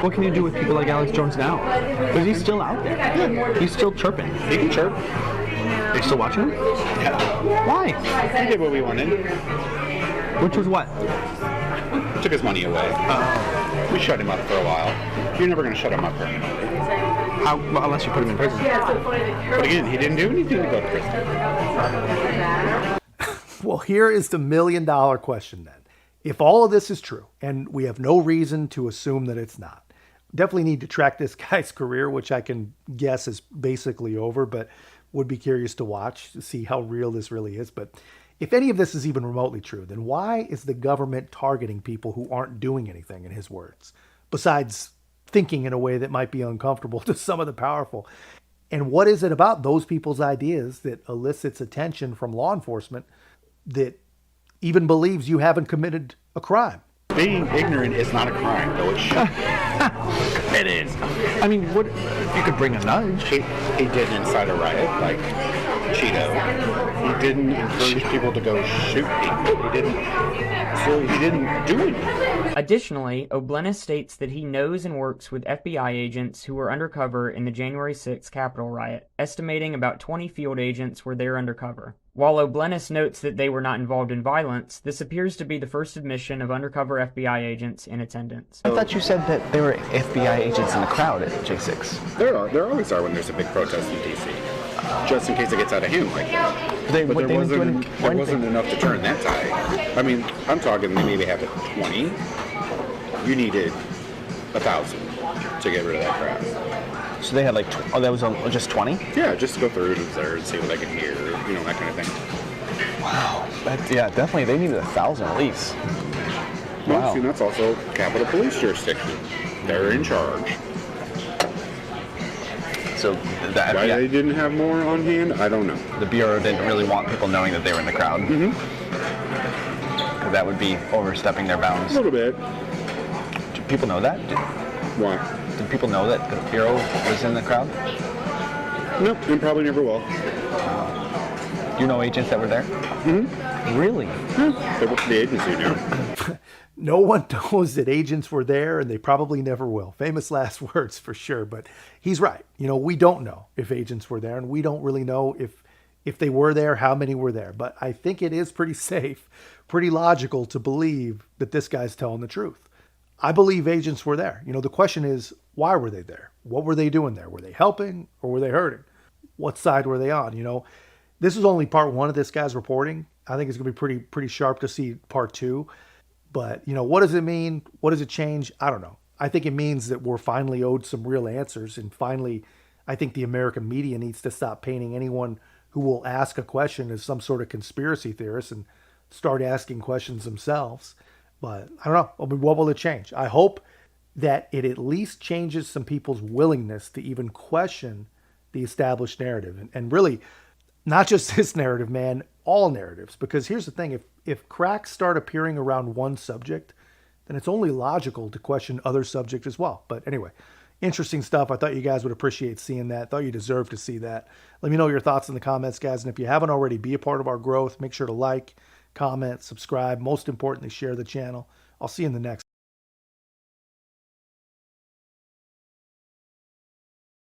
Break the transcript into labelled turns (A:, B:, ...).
A: What can you do with people like Alex Jones now? Because he's still out there. Yeah. He's still chirping.
B: He can chirp.
A: Are you still watching him?
B: Yeah.
A: Why?
B: He did what we wanted.
A: Which was what?
B: We took his money away. We shut him up for a while. You're never going to shut him up permanently.
A: Well, unless you put him in prison.
B: But again, he didn't do anything to go to prison.
C: Well, here is the $1 million question then. If all of this is true, and we have no reason to assume that it's not, definitely need to track this guy's career, which I can guess is basically over, but would be curious to watch to see how real this really is. But if any of this is even remotely true, then why is the government targeting people who aren't doing anything, in his words, besides thinking in a way that might be uncomfortable to some of the powerful? And what is it about those people's ideas that elicits attention from law enforcement that even believes you haven't committed a crime?
B: Being ignorant is not a crime, though it should.
A: It is. I mean, what you could bring a nudge.
B: He didn't incite a riot like Cheeto. He didn't encourage people to go shoot people. He didn't do anything.
D: Additionally, O'Blennis states that he knows and works with FBI agents who were undercover in the January 6th Capitol riot, estimating about 20 field agents were there undercover. While O'Blennis notes that they were not involved in violence, this appears to be the first admission of undercover FBI agents in attendance.
E: I thought you said that there were FBI agents in the crowd at J6.
B: There always are when there's a big protest in D.C. Just in case it gets out of hand like that. But there wasn't enough to turn that tide. I mean, I'm talking they maybe have 20. You needed 1,000 to get rid of that crowd.
E: So they had like, that was just 20?
B: Yeah, just to go through and observe, see what they can hear, that kind of thing.
E: Wow. Yeah, definitely. They needed 1,000 at least.
B: Well,
E: Wow.
B: see, that's also Capitol Police jurisdiction. They're in charge.
E: So
B: Why they didn't have more on hand, I don't know.
E: The Bureau didn't really want people knowing that they were in the crowd.
B: Mm-hmm.
E: Because that would be overstepping their bounds.
B: A little bit.
E: Do people know that?
B: Why?
E: Did people know that the Bureau was in the crowd?
B: Nope, and probably never will.
E: You know agents that were there?
B: Mm-hmm.
E: Really?
B: Yeah. The agency knew.
C: No one knows that agents were there, and they probably never will. Famous last words for sure, but he's right. We don't know if agents were there, and we don't really know if they were there, how many were there. But I think it is pretty safe, pretty logical to believe that this guy's telling the truth. I believe agents were there. The question is, why were they there? What were they doing there? Were they helping or were they hurting? What side were they on? This is only part one of this guy's reporting. I think it's going to be pretty sharp to see part two. But, what does it mean? What does it change? I don't know. I think it means that we're finally owed some real answers. And finally, I think the American media needs to stop painting anyone who will ask a question as some sort of conspiracy theorist and start asking questions themselves. But I don't know. I mean, what will it change? I hope that it at least changes some people's willingness to even question the established narrative. And really, not just this narrative, man, all narratives. Because here's the thing. If cracks start appearing around one subject, then it's only logical to question other subjects as well. But anyway, interesting stuff. I thought you guys would appreciate seeing that. Thought you deserved to see that. Let me know your thoughts in the comments, guys. And if you haven't already, be a part of our growth. Make sure to like, comment, subscribe. Most importantly, share the channel. I'll see you in the next.